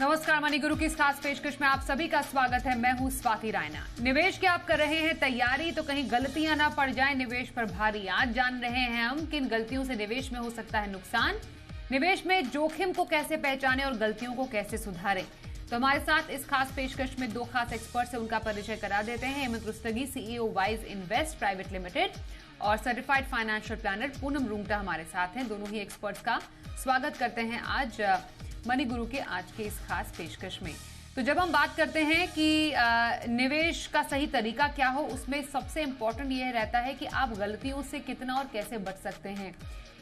नमस्कार, मनी गुरु की इस खास पेशकश में आप सभी का स्वागत है। मैं हूं स्वाति रायना। निवेश की आप कर रहे हैं तैयारी, तो कहीं गलतियां ना पड़ जाए निवेश पर भारी। आज जान रहे हैं हम किन गलतियों से निवेश में हो सकता है नुकसान, निवेश में जोखिम को कैसे पहचानें और गलतियों को कैसे सुधारें। तो हमारे साथ इस खास पेशकश में दो खास एक्सपर्ट्स हैं, उनका परिचय करा देते हैं। Hemant Rustagi, CEO Wise Invest private limited, और certified financial planner Poonam Rungta हमारे साथ हैं। दोनों ही एक्सपर्ट्स का स्वागत करते हैं आज मनी गुरु के आज के इस खास पेशकश में। तो जब हम बात करते हैं कि निवेश का सही तरीका क्या हो, उसमें सबसे इंपॉर्टेंट यह रहता है कि आप गलतियों से कितना और कैसे बच सकते हैं।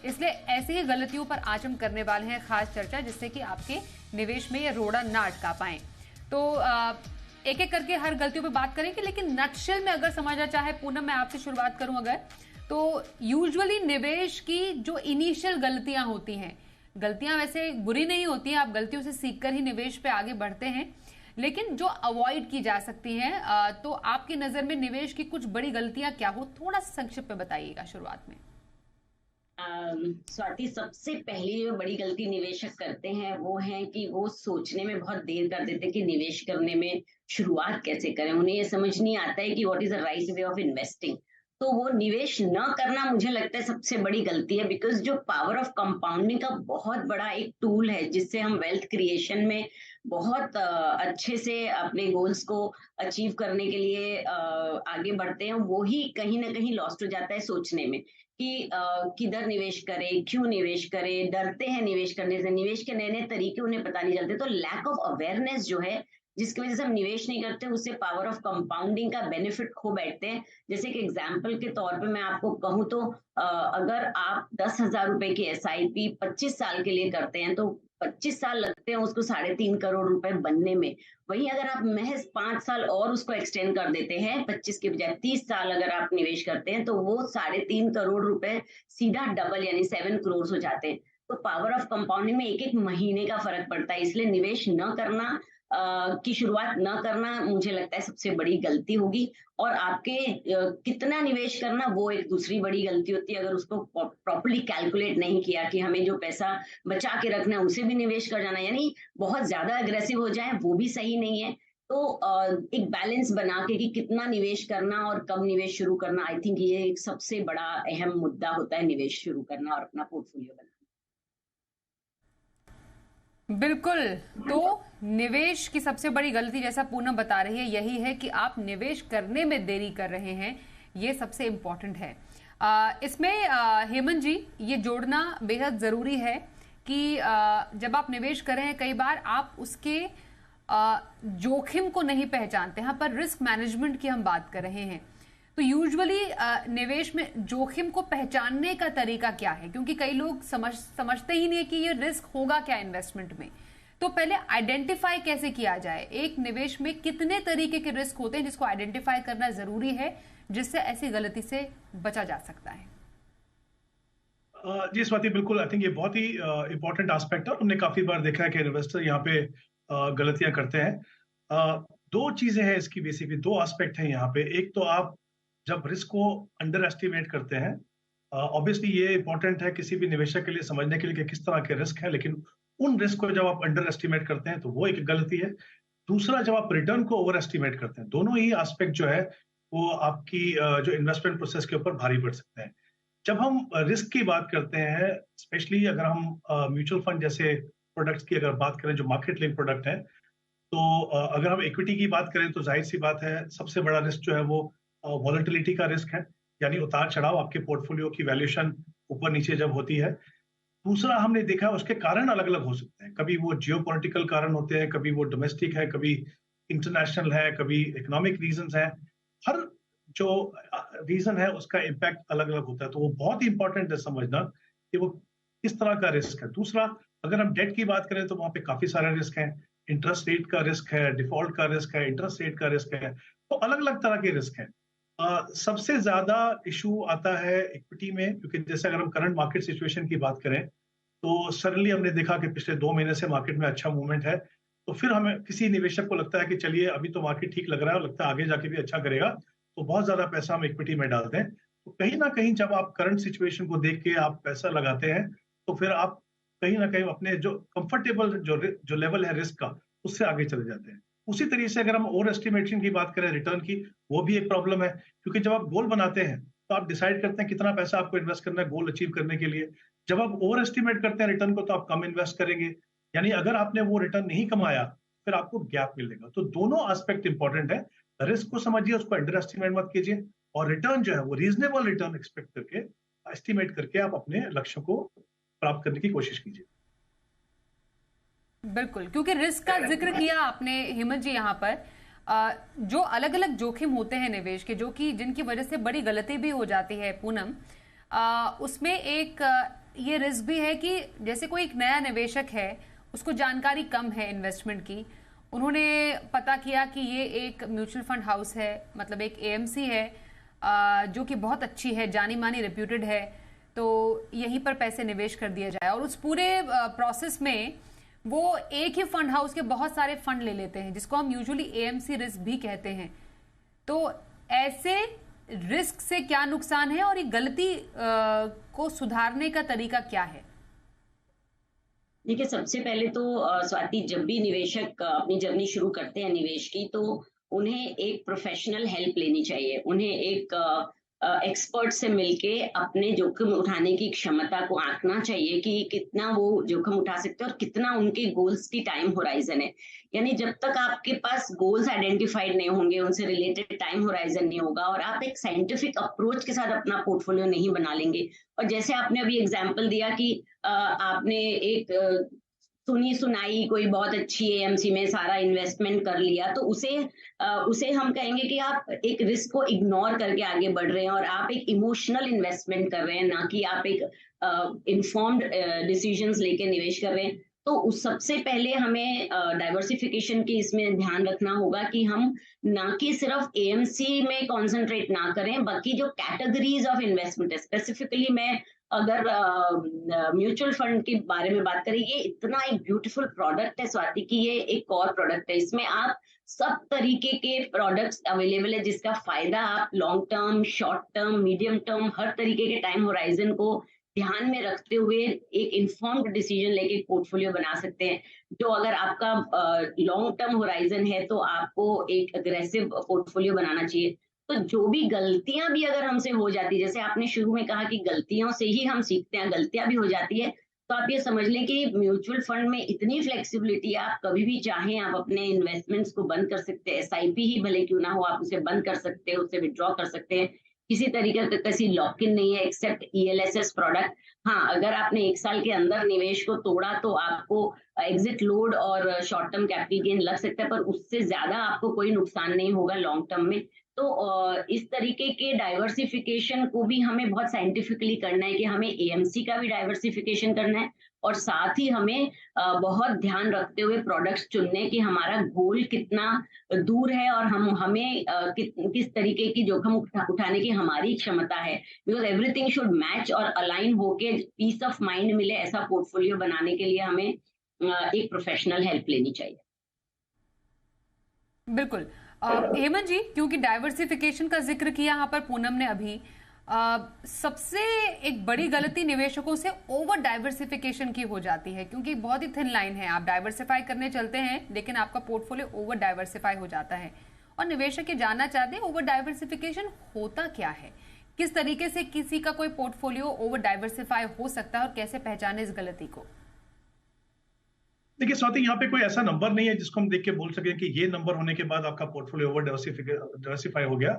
इसलिए ऐसी ही गलतियों पर आज हम करने वाले हैं खास चर्चा, जिससे कि आपके निवेश में ये रोड़ा ना अटका पाए। तो एक एक करके हर गलतियों पे बात करेंगे, लेकिन नटशेल में अगर समझना चाहे, पूनम मैं आपसे शुरुआत करूं अगर, तो यूजुअली निवेश की जो इनिशियल गलतियां होती हैं, गलतियां वैसे बुरी नहीं होती हैं, आप गलतियों से सीखकर ही निवेश पे आगे बढ़ते हैं, लेकिन जो अवॉइड की जा सकती हैं, तो आपकी नजर में निवेश की कुछ बड़ी गलतियां क्या हो, थोड़ा सा संक्षिप्त में बताइएगा शुरुआत में। स्वाति, सबसे पहली जो बड़ी गलती निवेशक करते हैं वो है कि वो सोचने में बहुत देर कर देते हैं कि निवेश करने में शुरुआत कैसे करें। उन्हें ये समझ नहीं आता है कि what is the right way of investing. तो वो निवेश न करना मुझे लगता है सबसे बड़ी गलती है, बिकॉज जो पावर ऑफ कंपाउंडिंग का बहुत बड़ा एक टूल है जिससे हम वेल्थ क्रिएशन में बहुत अच्छे से अपने गोल्स को अचीव करने के लिए आगे बढ़ते हैं, वो ही कहीं ना कहीं लॉस्ट हो जाता है सोचने में कि किधर निवेश करें, क्यों निवेश करें, डरते हैं निवेश करने से, निवेश के नए नए तरीके उन्हें पता नहीं चलते। तो लैक ऑफ अवेयरनेस जो है, जिसकी वजह से हम निवेश नहीं करते, उससे पावर ऑफ कंपाउंडिंग का बेनिफिट खो बैठते हैं। जैसे कि एग्जाम्पल के तौर पे मैं आपको कहूँ तो अगर आप 10,000 रुपए की SIP 25 साल के लिए करते हैं तो 25 साल लगते हैं उसको 3.5 करोड़ रुपए बनने में। वहीं अगर आप महज 5 साल और उसको एक्सटेंड कर देते हैं, 25 के बजाय 30 साल अगर आप निवेश करते हैं, तो वो 3.5 करोड़ रुपए सीधा डबल यानी 7 करोड़ हो जाते हैं। तो पावर ऑफ कंपाउंडिंग में एक एक महीने का फर्क पड़ता है। इसलिए निवेश न करना की शुरुआत न करना मुझे लगता है सबसे बड़ी गलती होगी। और आपके कितना निवेश करना वो एक दूसरी बड़ी गलती होती है। अगर उसको प्रॉपर्ली कैलकुलेट नहीं किया कि हमें जो पैसा बचा के रखना है उसे भी निवेश कर जाना, यानी बहुत ज्यादा अग्रेसिव हो जाए, वो भी सही नहीं है। तो एक बैलेंस बना के कि कितना निवेश करना और कब निवेश शुरू करना, आई थिंक ये एक सबसे बड़ा अहम मुद्दा होता है निवेश शुरू करना और अपना पोर्टफोलियो बनाना। बिल्कुल। तो निवेश की सबसे बड़ी गलती, जैसा पूनम बता रही है, यही है कि आप निवेश करने में देरी कर रहे हैं। ये सबसे इंपॉर्टेंट है। इसमें हेमंत जी, ये जोड़ना बेहद जरूरी है कि जब आप निवेश कर रहे हैं, कई बार आप उसके जोखिम को नहीं पहचानते। यहाँ पर रिस्क मैनेजमेंट की हम बात कर रहे हैं। तो यूजुअली निवेश में जोखिम को पहचानने का तरीका क्या है, क्योंकि कई लोग समझते ही नहीं है कि ये रिस्क होगा क्या इन्वेस्टमेंट में। तो पहले आइडेंटिफाई कैसे किया जाए, एक निवेश में कितने तरीके के रिस्क होते हैं जिसको आइडेंटिफाई करना जरूरी है, जिससे ऐसी गलती से बचा जा सकता है। जी स्वाति, बिल्कुल। आई थिंक ये बहुत ही इंपॉर्टेंट एस्पेक्ट है। हमने काफी बार देखा है कि इन्वेस्टर यहाँ पे गलतियां करते हैं। दो चीजें हैं इसकी, बेसिकली दो एस्पेक्ट हैं यहाँ पे। एक तो आप जब रिस्क को अंडर एस्टिमेट करते हैं, ऑब्वियसली ये इंपॉर्टेंट है किसी भी निवेशक के लिए समझने के लिए कि किस तरह के रिस्क है, लेकिन उन रिस्क को जब आप अंडर एस्टिमेट करते हैं तो वो एक गलती है। दूसरा, जब आप रिटर्न को ओवर एस्टिमेट करते हैं, दोनों ही एस्पेक्ट जो है वो आपकी जो इन्वेस्टमेंट प्रोसेस के ऊपर भारी पड़ सकते हैं। जब हम रिस्क की बात करते हैं, स्पेशली अगर हम म्यूचुअल फंड जैसे प्रोडक्ट्स की अगर बात करें जो मार्केट लिंक प्रोडक्ट है, तो अगर हम इक्विटी की बात करें तो जाहिर सी बात है सबसे बड़ा रिस्क जो है वो वॉलेटिलिटी का रिस्क है, यानी उतार चढ़ाव आपके पोर्टफोलियो की वैल्यूएशन ऊपर नीचे जब होती है। दूसरा, हमने देखा उसके कारण अलग अलग हो सकते हैं। कभी वो जियोपॉलिटिकल कारण होते हैं, कभी वो डोमेस्टिक है, कभी इंटरनेशनल है, कभी इकोनॉमिक रीजंस है। हर जो रीजन है उसका इम्पैक्ट अलग अलग होता है। तो वो बहुत ही इंपॉर्टेंट है समझना कि वो किस तरह का रिस्क है। दूसरा, अगर हम डेट की बात करें तो वहां पे काफी सारे रिस्क हैं। इंटरेस्ट रेट का रिस्क है, डिफॉल्ट का रिस्क है, इंटरेस्ट रेट का रिस्क है। तो अलग अलग तरह के रिस्क हैं। सबसे ज्यादा इशू आता है इक्विटी में, क्योंकि जैसे अगर हम करंट मार्केट सिचुएशन की बात करें तो सडनली हमने देखा कि पिछले 2 महीने से मार्केट में अच्छा मूवमेंट है। तो फिर हमें किसी निवेशक को लगता है कि चलिए अभी तो मार्केट ठीक लग रहा है और लगता है आगे जाके भी अच्छा करेगा, तो बहुत ज्यादा पैसा हम इक्विटी में डालते हैं। तो कहीं ना कहीं जब आप करंट सिचुएशन को देख के आप पैसा लगाते हैं, तो फिर आप कहीं ना कहीं अपने जो कंफर्टेबल जो लेवल है रिस्क का, उससे आगे चले जाते हैं। उसी तरीके से अगर हम ओवर एस्टिमेशन की बात करें रिटर्न की, वो भी एक प्रॉब्लम है, क्योंकि जब आप गोल बनाते हैं तो आप डिसाइड करते हैं कितना पैसा आपको इन्वेस्ट करना है गोल अचीव करने के लिए। जब आप ओवर एस्टिमेट करते हैं रिटर्न को तो आप कम इन्वेस्ट करेंगे, यानी अगर आपने वो रिटर्न नहीं कमाया फिर आपको गैप मिलेगा। तो दोनों एस्पेक्ट इंपॉर्टेंट है, रिस्क को समझिए, उसको अंडर एस्टिमेट मत कीजिए, और रिटर्न जो है वो रीजनेबल रिटर्न एक्सपेक्ट करके, एस्टिमेट करके आप अपने लक्ष्य को प्राप्त करने की कोशिश कीजिए। बिल्कुल, क्योंकि रिस्क का जिक्र किया आपने हेमंत जी यहाँ पर। जो अलग अलग जोखिम होते हैं निवेश के, जो कि जिनकी वजह से बड़ी गलती भी हो जाती है पूनम, उसमें एक ये रिस्क भी है कि जैसे कोई एक नया निवेशक है, उसको जानकारी कम है इन्वेस्टमेंट की, उन्होंने पता किया कि ये एक म्यूचुअल फंड हाउस है, मतलब एक एएमसी है, जो कि बहुत अच्छी है, जानी मानी रेप्यूटेड है, तो यहीं पर पैसे निवेश कर दिया जाए। और उस पूरे प्रोसेस में वो एक ही फंड हाउस के बहुत सारे फंड ले लेते हैं, जिसको हम यूजुअली एएमसी रिस्क भी कहते हैं। तो ऐसे रिस्क से क्या नुकसान है और ये गलती को सुधारने का तरीका क्या है? देखिए, सबसे पहले तो स्वाति, जब भी निवेशक अपनी जर्नी शुरू करते हैं निवेश की, तो उन्हें एक प्रोफेशनल हेल्प लेनी चाहिए। उन्हें एक एक्सपर्ट से मिलके अपने जोखिम उठाने की क्षमता को आंकना चाहिए कि कितना वो जोखिम उठा सकते हैं और कितना उनके गोल्स की टाइम होराइजन है। यानी जब तक आपके पास गोल्स आइडेंटिफाइड नहीं होंगे, उनसे रिलेटेड टाइम होराइजन नहीं होगा, और आप एक साइंटिफिक अप्रोच के साथ अपना पोर्टफोलियो नहीं बना लेंगे, और जैसे आपने अभी एग्जाम्पल दिया कि आपने एक सुनी सुनाई कोई बहुत अच्छी एएमसी में सारा इन्वेस्टमेंट कर लिया, तो उसे हम कहेंगे कि आप एक रिस्क को इग्नोर करके आगे बढ़ रहे हैं और आप एक इमोशनल इन्वेस्टमेंट कर रहे हैं, ना कि आप एक इन्फॉर्म्ड डिसीजंस लेके निवेश कर रहे हैं। तो उस सबसे पहले हमें डाइवर्सिफिकेशन की इसमें ध्यान रखना होगा कि हम ना कि सिर्फ एएमसी में कॉन्सेंट्रेट ना करें, बाकी जो कैटेगरीज ऑफ इन्वेस्टमेंट है, स्पेसिफिकली मैं अगर म्यूचुअल फंड के बारे में बात करें, ये इतना एक ब्यूटीफुल प्रोडक्ट है स्वाति कि ये एक कोर प्रोडक्ट है। इसमें आप सब तरीके के प्रोडक्ट्स अवेलेबल है, जिसका फायदा आप long term, short term, medium term, हर तरीके के टाइम होराइजन को ध्यान में रखते हुए एक इन्फॉर्म्ड डिसीजन लेके पोर्टफोलियो बना सकते हैं। जो अगर आपका लॉन्ग टर्म होराइजन है तो आपको एक अग्रेसिव पोर्टफोलियो बनाना चाहिए। तो जो भी गलतियां भी अगर हमसे हो जाती है, जैसे आपने शुरू में कहा कि गलतियों से ही हम सीखते हैं, गलतियां भी हो जाती है, तो आप ये समझ लें कि म्यूचुअल फंड में इतनी फ्लेक्सिबिलिटी है, आप कभी भी चाहें आप अपने इन्वेस्टमेंट्स को बंद कर सकते हैं। एसआईपी ही भले क्यों ना हो, आप उसे बंद कर सकते हैं, उससे विड्रॉ कर सकते हैं। किसी तरीके का किसी लॉक इन नहीं है एक्सेप्ट ईएलएसएस प्रोडक्ट। हाँ, अगर आपने 1 साल के अंदर निवेश को तोड़ा तो आपको एग्जिट लोड और शॉर्ट टर्म कैपिटल गेन लग सकता है, पर उससे ज्यादा आपको कोई नुकसान नहीं होगा लॉन्ग टर्म में। तो इस तरीके के डाइवर्सिफिकेशन को भी हमें बहुत साइंटिफिकली करना है कि हमें एएमसी का भी डाइवर्सिफिकेशन करना है, और साथ ही हमें बहुत ध्यान रखते हुए प्रोडक्ट्स चुनने कि हमारा गोल कितना दूर है और हमें किस तरीके की जोखिम उठाने की हमारी क्षमता है। बिकॉज एवरीथिंग शुड मैच और अलाइन होके पीस ऑफ माइंड मिले, ऐसा पोर्टफोलियो बनाने के लिए हमें एक प्रोफेशनल हेल्प लेनी चाहिए। बिल्कुल। हेमंत जी, क्योंकि डाइवर्सिफिकेशन का जिक्र किया यहाँ पर पूनम ने अभी, सबसे एक बड़ी गलती निवेशकों से ओवर डाइवर्सिफिकेशन की हो जाती है, क्योंकि बहुत ही थिन लाइन है। आप डाइवर्सिफाई करने चलते हैं लेकिन आपका पोर्टफोलियो ओवर डाइवर्सिफाई हो जाता है, और निवेशक ये जानना चाहते हैं ओवर डाइवर्सिफिकेशन होता क्या है, किस तरीके से किसी का कोई पोर्टफोलियो ओवर डाइवर्सिफाई हो सकता है और कैसे पहचाने इस गलती को। देखिए स्वाति, यहाँ पे कोई ऐसा नंबर नहीं है जिसको हम देख के बोल सकें कि ये नंबर होने के बाद आपका पोर्टफोलियो ओवर डाइवर्सिफाई हो गया,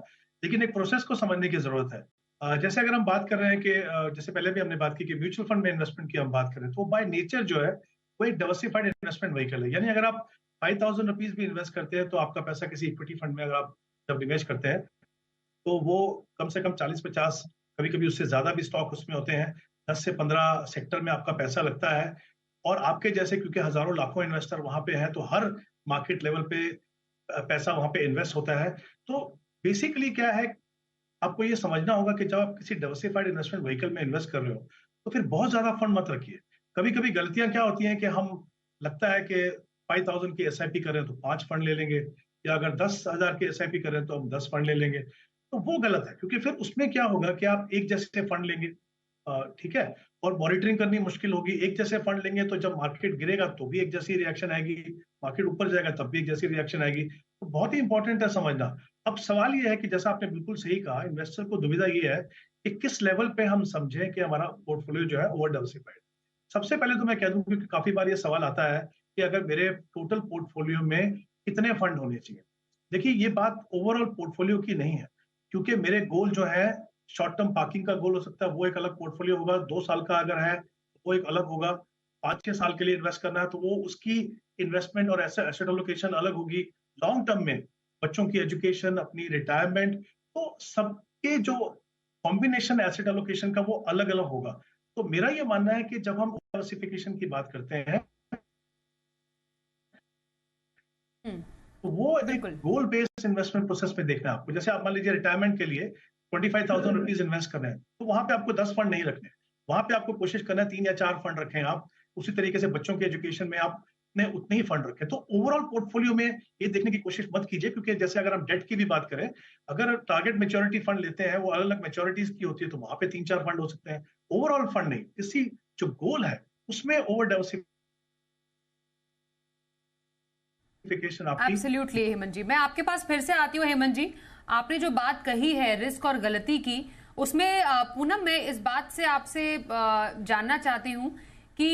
लेकिन एक प्रोसेस को समझने की जरूरत है। जैसे अगर हम बात कर रहे हैं कि जैसे पहले भी हमने बात की कि म्यूचुअल फंड में इन्वेस्टमेंट की हम बात करें, तो बाय नेचर जो है वो एक डाइवर्सिफाइड इन्वेस्टमेंट व्हीकल है। यानी अगर आप 5,000 रुपीज भी इन्वेस्ट करते हैं तो आपका पैसा किसी इक्विटी फंड में अगर आप जब निवेश करते हैं तो वो कम से कम 40-50, कभी कभी उससे ज्यादा भी स्टॉक उसमें होते हैं, 10 से 15 सेक्टर में आपका पैसा लगता है। और आपके जैसे क्योंकि हजारों लाखों इन्वेस्टर वहां पे हैं, तो हर मार्केट लेवल पे पैसा वहां पे इन्वेस्ट होता है। तो बेसिकली क्या है, आपको ये समझना होगा कि जब आप किसी डाइवर्सिफाइड इन्वेस्टमेंट व्हीकल में इन्वेस्ट कर रहे हो तो फिर बहुत ज्यादा फंड मत रखिए। कभी कभी गलतियां क्या होती हैं कि हम लगता है कि 5,000 की एसआईपी कर रहे हैं तो 5 फंड ले लेंगे, या अगर 10,000 की एसआईपी कर रहे हैं तो हम 10 फंड ले लेंगे। तो वो गलत है, क्योंकि फिर उसमें क्या होगा कि आप एक जैसे फंड लेंगे, ठीक है, और मॉनिटरिंग करनी मुश्किल होगी। एक जैसे फंड लेंगे तो जब मार्केट गिरेगा तो भी एक जैसी रिएक्शन आएगी, मार्केट ऊपर जाएगा तब भी एक जैसी रिएक्शन आएगी। तो बहुत ही इंपॉर्टेंट है समझना। अब सवाल ये है कि जैसा आपने बिल्कुल सही कहा, इन्वेस्टर को दुविधा ये है कि किस लेवल पे हम समझें कि हमारा पोर्टफोलियो जो है ओवर डाइवर्सिफाइड। सबसे पहले तो मैं कह दूं कि काफी बार ये सवाल आता है कि अगर मेरे टोटल पोर्टफोलियो में कितने फंड होने चाहिए। देखिए, ये बात ओवरऑल पोर्टफोलियो की नहीं है, क्योंकि मेरे गोल जो है, शॉर्ट टर्म पार्किंग का गोल हो सकता है, वो एक अलग पोर्टफोलियो होगा। 2 साल का अगर है वो एक अलग होगा। 5-6 साल के लिए इन्वेस्ट करना है तो वो उसकी इन्वेस्टमेंट और एसेट एलोकेशन अलग होगी। लॉन्ग टर्म में बच्चों की एजुकेशन, अपनी रिटायरमेंट, तो सबके जो कॉम्बिनेशन एसेट एलोकेशन का वो अलग अलग होगा। तो मेरा ये मानना है कि जब हम डाइवर्सिफिकेशन की बात करते हैं तो वो एक गोल बेस्ड इन्वेस्टमेंट प्रोसेस में देखना है आपको। जैसे आप मान लीजिए रिटायरमेंट के लिए 25,000 रुपीज इन्वेस्ट कर रहे हैं, तो वहां पे आपको 10 फंड नहीं रखने, वहां पे आपको कोशिश करना है 3 या 4 फंड रखें आप। उसी तरीके से बच्चों के एजुकेशन में आपने उतने ही फंड रखे। तो ओवरऑल पोर्टफोलियो में ये देखने की कोशिश मत कीजिए, क्योंकि जैसे अगर हम डेट की भी बात करें, अगर टारगेट मेच्योरिटी फंड लेते हैं, वो अलग अलग मेच्योरिटीज की होती है, तो वहां पे 3-4 फंड हो सकते हैं। ओवरऑल फंड नहीं, इसी जो गोल है उसमें ओवर डाइवर्सिफिकेशन आपकी। एब्सोल्युटली हेमंत जी, मैं आपके पास फिर से आती हूँ। हेमंत जी, आपने जो बात कही है रिस्क और गलती की, उसमें पूनम मैं इस बात से आपसे जानना चाहती हूँ कि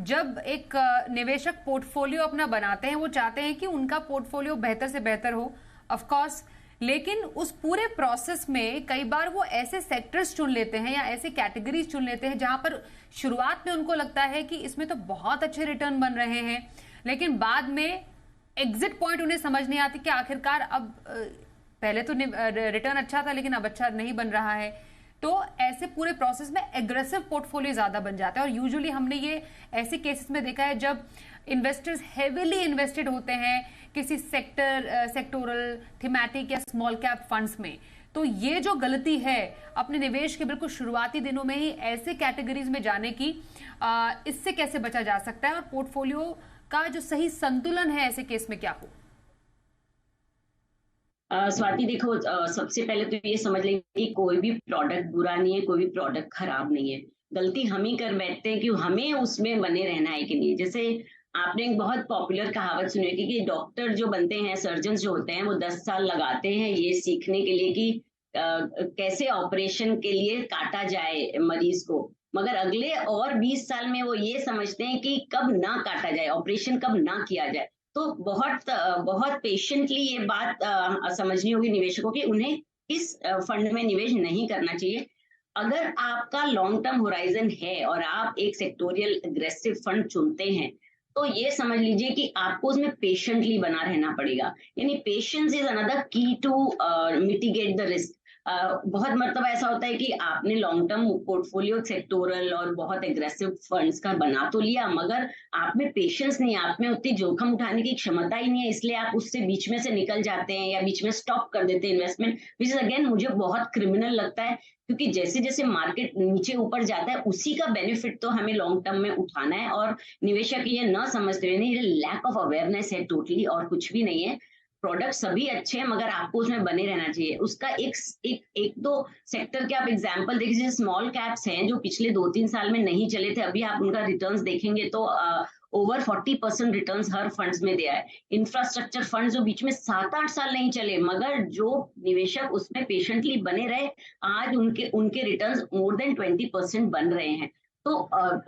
जब एक निवेशक पोर्टफोलियो अपना बनाते हैं, वो चाहते हैं कि उनका पोर्टफोलियो बेहतर से बेहतर हो, ऑफ कोर्स, लेकिन उस पूरे प्रोसेस में कई बार वो ऐसे सेक्टर्स चुन लेते हैं या ऐसे कैटेगरीज चुन लेते हैं जहां पर शुरुआत में उनको लगता है कि इसमें तो बहुत अच्छे रिटर्न बन रहे हैं, लेकिन बाद में एग्जिट पॉइंट उन्हें समझ नहीं आती कि आखिरकार अब पहले तो रिटर्न अच्छा था लेकिन अब अच्छा नहीं बन रहा है। तो ऐसे पूरे प्रोसेस में एग्रेसिव पोर्टफोलियो ज्यादा बन जाता है, और यूजुअली हमने ये ऐसे केसेस में देखा है जब इन्वेस्टर्स हेविली इन्वेस्टेड होते हैं किसी सेक्टोरल, थीमेटिक या स्मॉल कैप फंड्स में। तो ये जो गलती है अपने निवेश के बिल्कुल शुरुआती दिनों में ही ऐसे कैटेगरीज में जाने की, इससे कैसे बचा जा सकता है, और पोर्टफोलियो का जो सही संतुलन है ऐसे केस में क्या हो? स्वाति, देखो, सबसे पहले तो ये समझ लेंगे कि कोई भी प्रोडक्ट बुरा नहीं है, कोई भी प्रोडक्ट खराब नहीं है। गलती हम ही कर बैठते हैं कि हमें उसमें बने रहना है कि नहीं। जैसे आपने एक बहुत पॉपुलर कहावत सुनी होगी कि डॉक्टर जो बनते हैं, सर्जन जो होते हैं, वो 10 साल लगाते हैं ये सीखने के लिए कि कैसे ऑपरेशन के लिए काटा जाए मरीज को, मगर अगले और 20 साल में वो ये समझते हैं कि कब ना काटा जाए, ऑपरेशन कब ना किया जाए। तो बहुत पेशेंटली ये बात समझनी होगी निवेशकों की, उन्हें किस फंड में निवेश नहीं करना चाहिए। अगर आपका लॉन्ग टर्म होराइजन है और आप एक सेक्टोरियल एग्रेसिव फंड चुनते हैं, तो ये समझ लीजिए कि आपको उसमें पेशेंटली बना रहना पड़ेगा। यानी पेशेंस इज अनदर की टू मिटिगेट द रिस्क। बहुत मरतबा ऐसा होता है कि आपने लॉन्ग टर्म पोर्टफोलियो सेक्टोरल और बहुत एग्रेसिव फंड्स का बना तो लिया, मगर आप में पेशेंस नहीं, आप में उतनी जोखिम उठाने की क्षमता ही नहीं है, इसलिए आप उससे बीच में से निकल जाते हैं या बीच में स्टॉप कर देते हैं इन्वेस्टमेंट, विच इज अगेन मुझे बहुत क्रिमिनल लगता है। क्योंकि जैसे जैसे मार्केट नीचे ऊपर जाता है, उसी का बेनिफिट तो हमें लॉन्ग टर्म में उठाना है। और निवेशक ये न समझते हुए, नहीं, ये लैक ऑफ अवेयरनेस है टोटली, और कुछ भी नहीं है। प्रोडक्ट सभी अच्छे हैं, मगर आपको उसमें बने रहना चाहिए। उसका एक दो सेक्टर के आप एग्जांपल देखिए, स्मॉल कैप्स हैं जो पिछले 2-3 साल में नहीं चले थे, अभी आप उनका रिटर्न्स देखेंगे तो ओवर 40% रिटर्न्स हर फंड्स में दिया है। इंफ्रास्ट्रक्चर फंड जो बीच में 7-8 साल नहीं चले, मगर जो निवेशक उसमें पेशेंटली बने रहे, आज उनके रिटर्न्स मोर देन 20% बन रहे हैं। तो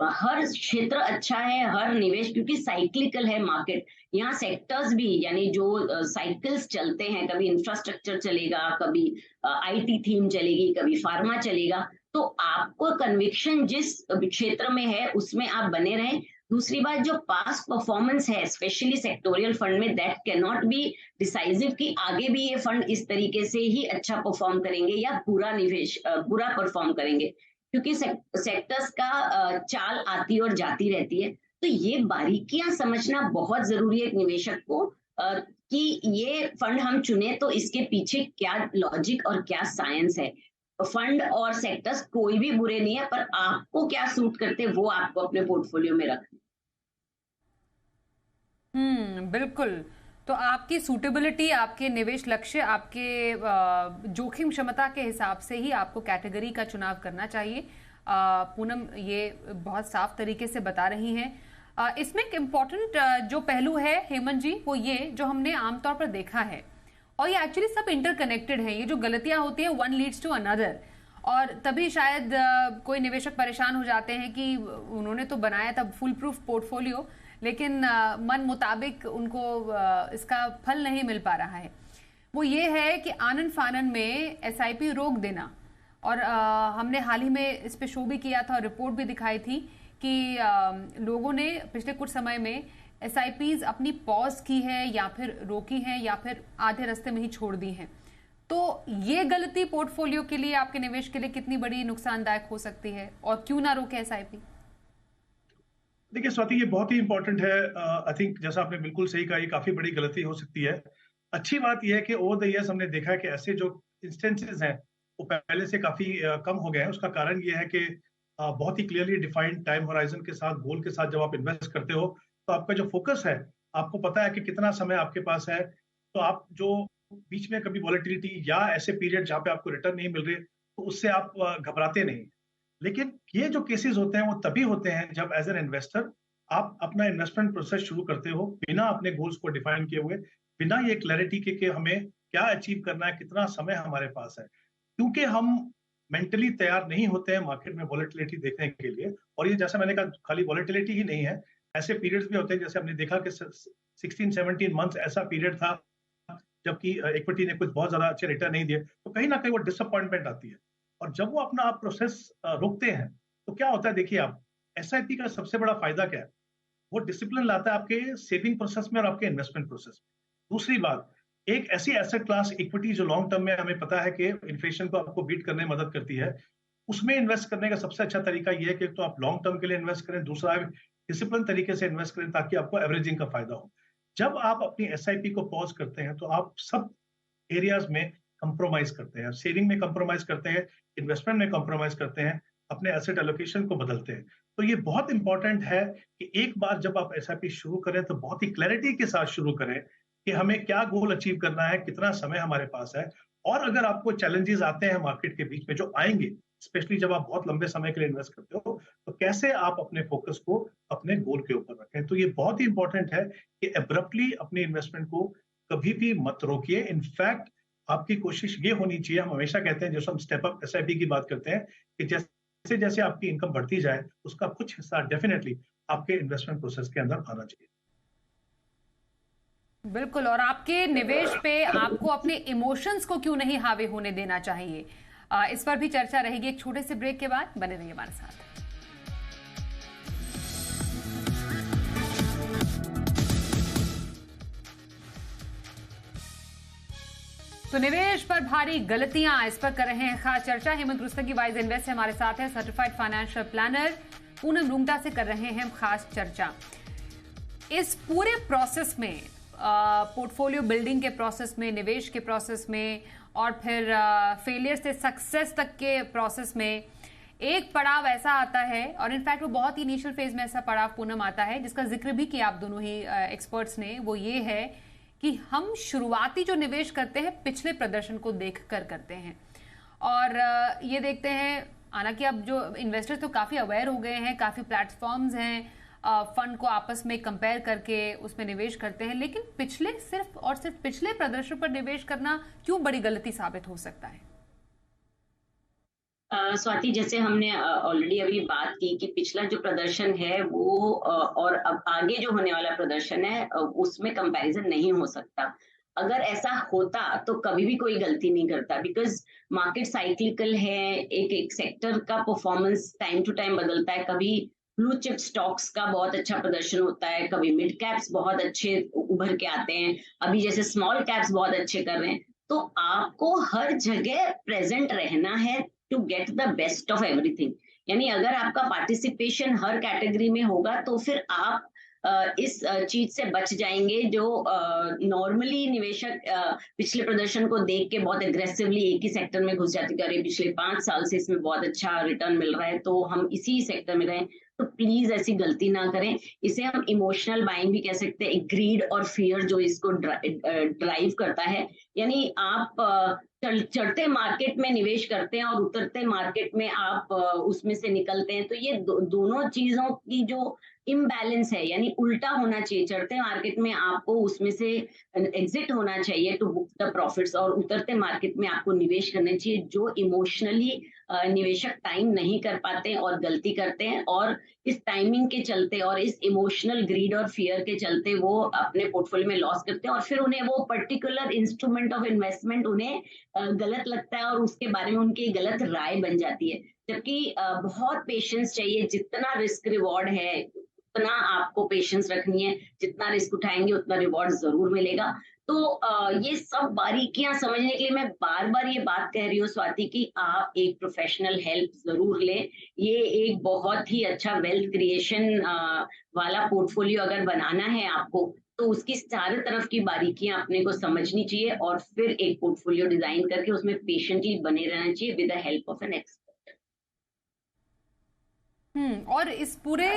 हर क्षेत्र अच्छा है, हर निवेश, क्योंकि साइक्लिकल है मार्केट। यहाँ सेक्टर्स भी, यानी जो साइकिल्स चलते हैं, कभी इंफ्रास्ट्रक्चर चलेगा, कभी आईटी थीम चलेगी, कभी फार्मा चलेगा। तो आपको कन्विक्शन जिस क्षेत्र में है उसमें आप बने रहें। दूसरी बात, जो पास्ट परफॉर्मेंस है स्पेशली सेक्टोरियल फंड में, that can not be decisive कि आगे भी ये फंड इस तरीके से ही अच्छा परफॉर्म करेंगे या बुरा परफॉर्म करेंगे, क्योंकि सेक्टर्स का चाल आती और जाती रहती है। तो ये बारीकियां समझना बहुत जरूरी है एक निवेशक को, कि ये फंड हम चुने तो इसके पीछे क्या लॉजिक और क्या साइंस है। फंड और सेक्टर्स कोई भी बुरे नहीं है, पर आपको क्या सूट करते हैं वो आपको अपने पोर्टफोलियो में रखना। बिल्कुल। तो आपकी सूटेबिलिटी, आपके निवेश लक्ष्य, आपके जोखिम क्षमता के हिसाब से ही आपको कैटेगरी का चुनाव करना चाहिए। पूनम ये बहुत साफ तरीके से बता रही हैं। इसमें एक इम्पॉर्टेंट जो पहलू है हेमंत जी, वो ये जो हमने आमतौर पर देखा है, और ये एक्चुअली सब इंटरकनेक्टेड है। ये जो गलतियां होती हैं, वन लीड्स टू अनदर, और तभी शायद कोई निवेशक परेशान हो जाते हैं कि उन्होंने तो बनाया था फुल प्रूफ पोर्टफोलियो, लेकिन मन मुताबिक उनको इसका फल नहीं मिल पा रहा है। वो ये है कि आनन फानन में एसआईपी रोक देना, और हमने हाल ही में इस पे शो भी किया था और रिपोर्ट भी दिखाई थी कि लोगों ने पिछले कुछ समय में एसआईपीज अपनी पॉज की है, या फिर रोकी है, या फिर आधे रास्ते में ही छोड़ दी हैं। तो ये गलती पोर्टफोलियो के लिए, आपके निवेश के लिए कितनी बड़ी नुकसानदायक हो सकती है, और क्यों ना रोके एसआईपी? देखिए स्वाति, ये बहुत ही इंपॉर्टेंट है। आई थिंक जैसा आपने बिल्कुल सही कहा, ये काफी बड़ी गलती हो सकती है। अच्छी बात यह है कि ओवर द ईयर्स हमने देखा है कि ऐसे जो इंस्टेंसेस हैं वो पहले से काफी कम हो गए हैं। उसका कारण ये है कि बहुत ही क्लियरली डिफाइंड टाइम होराइजन के साथ, गोल के साथ जब आप इन्वेस्ट करते हो, तो आपका जो फोकस है, आपको पता है कि कितना समय आपके पास है। तो आप जो बीच में कभी वॉलेटिलिटी या ऐसे पीरियड जहाँ पे आपको रिटर्न नहीं मिल रहे, तो उससे आप घबराते नहीं। लेकिन ये जो केसेस होते हैं वो तभी होते हैं जब एज एन इन्वेस्टर आप अपना इन्वेस्टमेंट प्रोसेस शुरू करते हो बिना अपने गोल्स को डिफाइन किए हुए, बिना ये क्लैरिटी के कि हमें क्या अचीव करना है, कितना समय हमारे पास है। क्योंकि हम मेंटली तैयार नहीं होते हैं मार्केट में वॉलेटिलिटी देखने के लिए। और ये जैसा मैंने कहा, खाली वॉलेटिलिटी ही नहीं है, ऐसे पीरियड्स भी होते हैं जैसे हमने देखा कि 16-17 मंथ्स ऐसा पीरियड था जबकि इक्विटी ने कुछ बहुत ज्यादा अच्छे रिटर्न नहीं दिए, तो कहीं ना कहीं वो डिसअपॉइंटमेंट आती है। और जब वो अपना आप प्रोसेस रोकते हैं तो क्या होता है, देखिए आप, एसआईपी का सबसे बड़ा फायदा क्या है, वो डिसिप्लिन लाता है आपके सेविंग प्रोसेस में और आपके इन्वेस्टमेंट प्रोसेस में। दूसरी बात, एक ऐसी एसेट क्लास इक्विटी जो लॉन्ग टर्म में हमें पता है कि इन्फ्लेशन को आपको बीट करने में मदद करती है, उसमें इन्वेस्ट करने का सबसे अच्छा तरीका यह है कि तो आप लॉन्ग टर्म के लिए इन्वेस्ट करें, दूसरा डिसिप्लिन तरीके से इन्वेस्ट करें ताकि आपको एवरेजिंग का फायदा हो। जब आप अपनी एसआईपी को पॉज करते हैं तो आप सब एरियाज में कंप्रोमाइज करते हैं, सेविंग में कंप्रोमाइज करते हैं, इन्वेस्टमेंट में कंप्रोमाइज करते हैं, अपने एसेट एलोकेशन को बदलते हैं। तो ये बहुत इंपॉर्टेंट है कि एक बार जब आप एसआईपी शुरू करें तो बहुत ही क्लैरिटी के साथ शुरू करें कि हमें क्या गोल अचीव करना है, कितना समय हमारे पास है। और अगर आपको चैलेंजेस आते हैं मार्केट के बीच में, जो आएंगे, स्पेशली जब आप बहुत लंबे समय के लिए इन्वेस्ट करते हो, तो कैसे आप अपने फोकस को अपने गोल के ऊपर रखें। तो ये बहुत ही इंपॉर्टेंट है कि एब्रप्टली अपनी इन्वेस्टमेंट को कभी भी मत रोकिए। इनफैक्ट आपकी कोशिश ये होनी चाहिए, हम हमेशा कहते हैं, जैसे हम स्टेप अप एसआईपी की बात करते हैं, कि जैसे जैसे आपकी इनकम बढ़ती जाए उसका कुछ हिस्सा डेफिनेटली आपके इन्वेस्टमेंट प्रोसेस के अंदर आना चाहिए। बिल्कुल, और आपके निवेश पे आपको अपने इमोशंस को क्यों नहीं हावी होने देना चाहिए, इस पर भी चर्चा रहेगी एक छोटे से ब्रेक के बाद। बने रहिए हमारे साथ। तो निवेश पर भारी गलतियां, इस पर कर रहे हैं खास चर्चा। हेमंत रुस्तगी वाइज इन्वेस्ट हमारे साथ है, certified financial planner. Poonam Rungta से कर रहे हैं खास चर्चा। इस पूरे प्रोसेस में, पोर्टफोलियो बिल्डिंग के प्रोसेस में, निवेश के प्रोसेस में, और फिर फेलियर से सक्सेस तक के प्रोसेस में एक पड़ाव ऐसा आता है, और इनफैक्ट वो बहुत ही इनिशियल फेज में ऐसा पड़ाव पूनम आता है जिसका जिक्र भी किया आप दोनों ही एक्सपर्ट्स ने। वो ये है कि हम शुरुआती जो निवेश करते हैं पिछले प्रदर्शन को देखकर करते हैं, और ये देखते हैं, हालांकि अब जो इन्वेस्टर्स तो काफी अवेयर हो गए हैं, काफी प्लेटफॉर्म्स हैं, फंड को आपस में कंपेयर करके उसमें निवेश करते हैं, लेकिन सिर्फ पिछले प्रदर्शन पर निवेश करना क्यों बड़ी गलती साबित हो सकता है? स्वाति, जैसे हमने ऑलरेडी अभी बात की कि पिछला जो प्रदर्शन है वो और अब आगे जो होने वाला प्रदर्शन है उसमें कंपैरिजन नहीं हो सकता। अगर ऐसा होता तो कभी भी कोई गलती नहीं करता, बिकॉज मार्केट साइक्लिकल है, एक सेक्टर का परफॉर्मेंस टाइम टू टाइम बदलता है। कभी ब्लू चिप स्टॉक्स का बहुत अच्छा प्रदर्शन होता है, कभी मिड कैप्स बहुत अच्छे उभर के आते हैं, अभी जैसे स्मॉल कैप्स बहुत अच्छे कर रहे हैं। तो आपको हर जगह प्रेजेंट रहना है to get the best of everything. यानी अगर आपका पार्टिसिपेशन हर कैटेगरी में होगा तो फिर आप इस चीज से बच जाएंगे जो नॉर्मली निवेशक पिछले प्रदर्शन को देख के बहुत एग्रेसिवली एक ही सेक्टर में घुस जाते हैं, पिछले 5 साल से इसमें बहुत अच्छा रिटर्न मिल रहा है तो हम इसी सेक्टर में रहें। तो प्लीज ऐसी गलती ना करें। इसे हम इमोशनल बाइंग भी कह सकते हैं, ग्रीड और फियर जो इसको ड्राइव करता है। यानी आप चढ़ते मार्केट में निवेश करते हैं और उतरते मार्केट में आप उसमें से निकलते हैं, तो ये दोनों चीजों की जो इम्बैलेंस है, यानी उल्टा होना चाहिए। चढ़ते मार्केट में आपको उसमें से एग्जिट होना चाहिए टू बुक द प्रॉफिट्स, और उतरते मार्केट में आपको निवेश करना चाहिए। जो इमोशनली निवेशक टाइम नहीं कर पाते और गलती करते हैं, और इस टाइमिंग के चलते और इस इमोशनल ग्रीड और फियर के चलते वो अपने पोर्टफोलियो में लॉस करते हैं, और फिर उन्हें वो पर्टिकुलर इंस्ट्रूमेंट ऑफ इन्वेस्टमेंट उन्हें गलत लगता है और उसके बारे में उनकी गलत राय बन जाती है। जबकि बहुत पेशेंस चाहिए। जितना रिस्क रिवॉर्ड है उतना आपको पेशेंस रखनी है, जितना रिस्क उठाएंगे उतना रिवॉर्ड जरूर मिलेगा। तो ये सब बारीकियां समझने के लिए मैं बार बार ये बात कह रही हूँ स्वाति, कि आप एक प्रोफेशनल हेल्प जरूर लें। ये एक बहुत ही अच्छा वेल्थ क्रिएशन वाला पोर्टफोलियो अगर बनाना है आपको, तो उसकी चारों तरफ की बारीकियां अपने को समझनी चाहिए, और फिर एक पोर्टफोलियो डिजाइन करके उसमें पेशेंटली बने रहना चाहिए with the help of an expert. और इस पूरे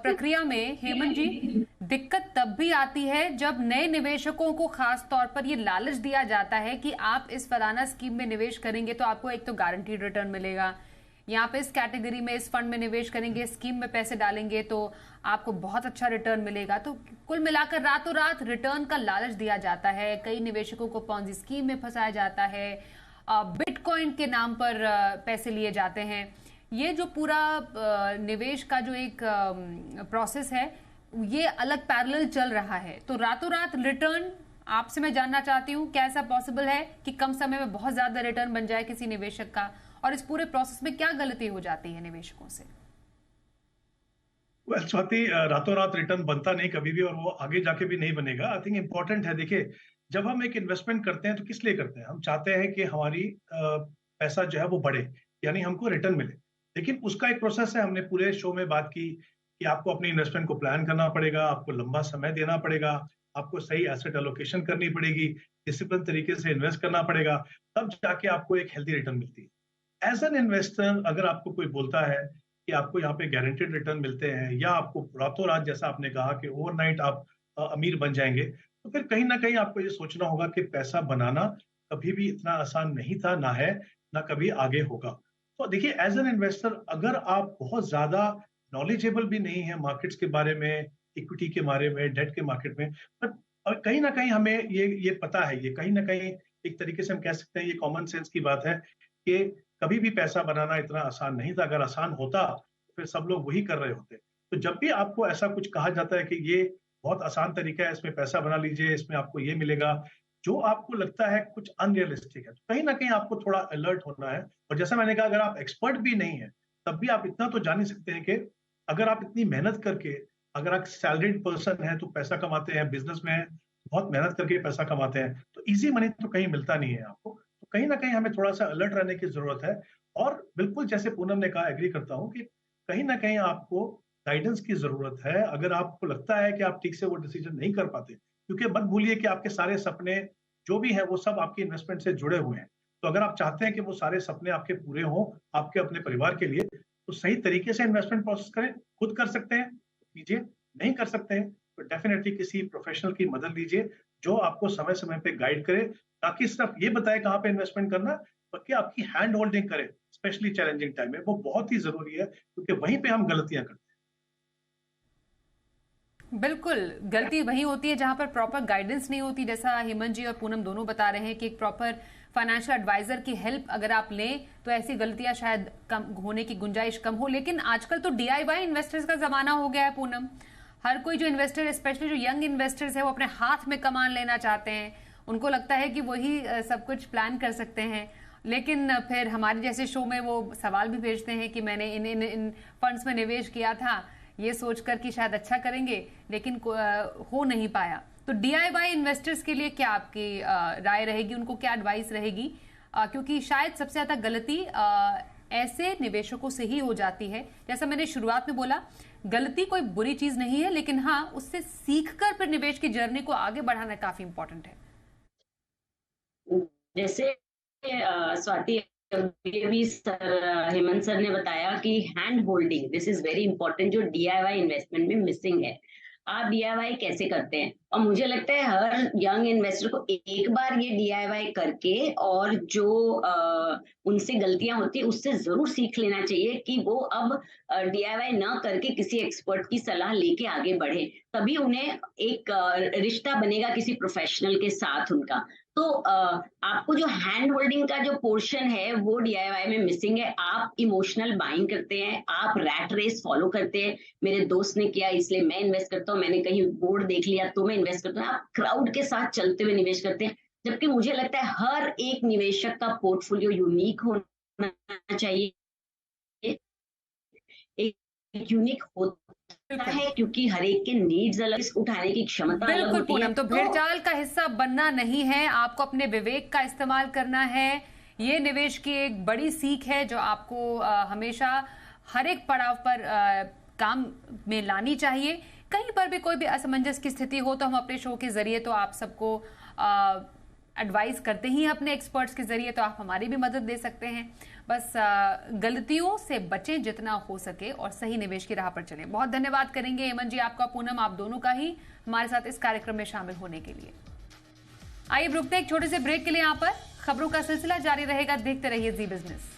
प्रक्रिया में हेमंत जी, दिक्कत तब भी आती है जब नए निवेशकों को खास तौर पर ये लालच दिया जाता है कि आप इस फलाना स्कीम में निवेश करेंगे तो आपको एक तो गारंटीड रिटर्न मिलेगा, यहाँ पे इस कैटेगरी में इस फंड में निवेश करेंगे, स्कीम में पैसे डालेंगे तो आपको बहुत अच्छा रिटर्न मिलेगा। तो कुल मिलाकर रातों रात रिटर्न का लालच दिया जाता है। कई निवेशकों को पॉन्जी स्कीम में फंसाया जाता है, बिटकॉइन के नाम पर पैसे लिए जाते हैं। ये जो पूरा निवेश का जो एक प्रोसेस है, ये अलग पैरेलल चल रहा है। तो रातों रात रिटर्न, आपसे मैं जानना चाहती हूँ क्या ऐसा पॉसिबल है कि कम समय में बहुत ज्यादा रिटर्न बन जाए किसी निवेशक का, और इस पूरे प्रोसेस में क्या गलती हो जाती है निवेशकों से? स्वाति, रातों रात रिटर्न बनता नहीं कभी भी, और वो आगे जाके भी नहीं बनेगा। आई थिंक इम्पोर्टेंट है, देखिए जब हम एक इन्वेस्टमेंट करते हैं तो किस लिए करते हैं? हम चाहते हैं कि हमारी पैसा जो है वो बढ़े, यानी हमको रिटर्न मिले। लेकिन उसका एक प्रोसेस है। हमने पूरे शो में बात की कि आपको अपनी इन्वेस्टमेंट को प्लान करना पड़ेगा, आपको लंबा समय देना पड़ेगा, आपको सही एसेट एलोकेशन करनी पड़ेगी, डिसिप्लिन तरीके से इन्वेस्ट करना पड़ेगा, तब जाके आपको एक हेल्दी रिटर्न मिलती है। एज एन इन्वेस्टर अगर आपको कोई बोलता है कि आपको यहाँ पे गारंटेड रिटर्न मिलते हैं, या आपको रातों रात, जैसा आपने कहा कि ओवरनाइट आप अमीर बन जाएंगे, तो फिर कहीं ना कहीं आपको ये सोचना होगा कि पैसा बनाना कभी भी इतना आसान नहीं था, ना है, ना कभी आगे होगा। तो देखिए, एज एन इन्वेस्टर अगर आप बहुत ज्यादा नॉलेजेबल भी नहीं है मार्केट्स के बारे में, इक्विटी के बारे में, डेट के मार्केट में, बट कहीं ना कहीं हमें ये पता है, ये कहीं ना कहीं एक तरीके से हम कह सकते हैं, ये कॉमन सेंस की बात है कि कभी भी पैसा बनाना इतना आसान नहीं था। अगर आसान होता तो फिर सब लोग वही कर रहे होते। तो जब भी आपको ऐसा कुछ कहा जाता है कि ये बहुत आसान तरीका है, इसमें पैसा बना लीजिए, इसमें आपको ये मिलेगा, जो आपको लगता है कुछ अनरियलिस्टिक है, तो कहीं ना कहीं आपको थोड़ा अलर्ट होना है। और जैसा मैंने कहा, अगर आप एक्सपर्ट भी नहीं है तब भी आप इतना तो जान ही सकते हैं कि अगर आप इतनी मेहनत करके, अगर आप सैलरीड पर्सन है तो पैसा कमाते हैं, बिजनेस में है बहुत मेहनत करके पैसा कमाते हैं, तो इजी मनी तो कहीं मिलता नहीं है आपको। तो कहीं ना कहीं हमें थोड़ा सा अलर्ट रहने की जरूरत है। और बिल्कुल जैसे पूनम ने कहा, एग्री करता हूँ कि कहीं ना कहीं आपको गाइडेंस की जरूरत है। अगर आपको लगता है कि आप ठीक से वो डिसीजन नहीं कर पाते, क्योंकि मत भूलिए कि आपके सारे सपने जो भी है वो सब आपकी इन्वेस्टमेंट से जुड़े हुए हैं। तो अगर आप चाहते हैं कि वो सारे सपने आपके पूरे हों, आपके अपने परिवार के लिए, तो सही तरीके से इन्वेस्टमेंट प्रोसेस करें। खुद कर सकते हैं कीजिए, नहीं कर सकते हैं तो डेफिनेटली किसी प्रोफेशनल की मदद लीजिए, जो आपको समय समय पे गाइड करे, ताकि सिर्फ ये बताए कहाँ पे इन्वेस्टमेंट करना, बल्कि आपकी हैंड होल्डिंग करे, स्पेशली चैलेंजिंग टाइम में। वो बहुत ही जरूरी है, क्योंकि वहीं पे हम गलतियां करते हैं। बिल्कुल, गलती वही होती है जहां पर प्रॉपर गाइडेंस नहीं होती। जैसा हेमंत जी और पूनम दोनों बता रहे हैं कि एक प्रॉपर फाइनेंशियल एडवाइजर की हेल्प अगर आप लें तो ऐसी गलतियां शायद कम होने की गुंजाइश कम हो। लेकिन आजकल तो DIY इन्वेस्टर्स का जमाना हो गया है पूनम। हर कोई जो इन्वेस्टर, स्पेशली जो यंग इन्वेस्टर्स है, वो अपने हाथ में कमान लेना चाहते हैं। उनको लगता है कि वही सब कुछ प्लान कर सकते हैं। लेकिन फिर हमारे जैसे शो में वो सवाल भी भेजते हैं कि मैंने इन फंड्स में निवेश किया था, ये सोचकर कि शायद अच्छा करेंगे, लेकिन हो नहीं पाया। तो DIY इन्वेस्टर्स के लिए क्या आपकी राय रहेगी, उनको क्या एडवाइस रहेगी? क्योंकि शायद सबसे ज्यादा गलती ऐसे निवेशकों से ही हो जाती है। जैसा मैंने शुरुआत में बोला, गलती कोई बुरी चीज नहीं है, लेकिन हाँ, उससे सीखकर फिर निवेश की जर्नी को आगे बढ़ाना काफी इंपॉर्टेंट है। जैसे स्वाति, ये भी सर, हेमंत सर ने बताया कि hand holding, this is very important, जो DIY इन्वेस्टमेंट में मिसिंग है। आप डीआईवाई कैसे करते हैं। और मुझे लगता है हर यंग इन्वेस्टर को एक बार ये डीआईवाई करके और जो उनसे गलतियां होती है उससे जरूर सीख लेना चाहिए कि वो अब डीआईवाई ना करके किसी एक्सपर्ट की सलाह लेके आगे बढ़े, तभी उन्हें एक रिश्ता बनेगा किसी प्रोफेशनल के साथ उनका। तो आपको जो हैंड होल्डिंग का जो पोर्शन है वो डीआईवाई में मिसिंग है। आप इमोशनल बाइंग करते हैं, आप रैट रेस फॉलो करते हैं, मेरे दोस्त ने किया इसलिए मैं इन्वेस्ट करता हूँ, मैंने कहीं बोर्ड देख लिया तो मैं इन्वेस्ट करता हूँ। आप क्राउड के साथ चलते हुए निवेश करते हैं, जबकि मुझे लगता है हर एक निवेशक का पोर्टफोलियो यूनिक होना चाहिए। एक यूनिक होता है क्योंकि हर एक के नीड्स अलग, रिस्क उठाने की क्षमता अलग बिल्कुल होती है। पूनम, तो भेड़चाल का हिस्सा बनना नहीं है, आपको अपने विवेक का इस्तेमाल करना है। ये निवेश की एक बड़ी सीख है जो आपको हमेशा हर एक पड़ाव पर काम में लानी चाहिए। कहीं पर भी कोई भी असमंजस की स्थिति हो तो हम अपने शो के जरिए तो आप सबको एडवाइस करते ही हैं अपने एक्सपर्ट्स के जरिए, तो आप हमारी भी मदद दे सकते हैं। बस गलतियों से बचें जितना हो सके और सही निवेश की राह पर चलें। बहुत धन्यवाद करेंगे हेमंत जी आपका, पूनम आप दोनों का ही हमारे साथ इस कार्यक्रम में शामिल होने के लिए। आइए रुकते हैं एक छोटे से ब्रेक के लिए। यहाँ पर खबरों का सिलसिला जारी रहेगा, देखते रहिए जी बिजनेस।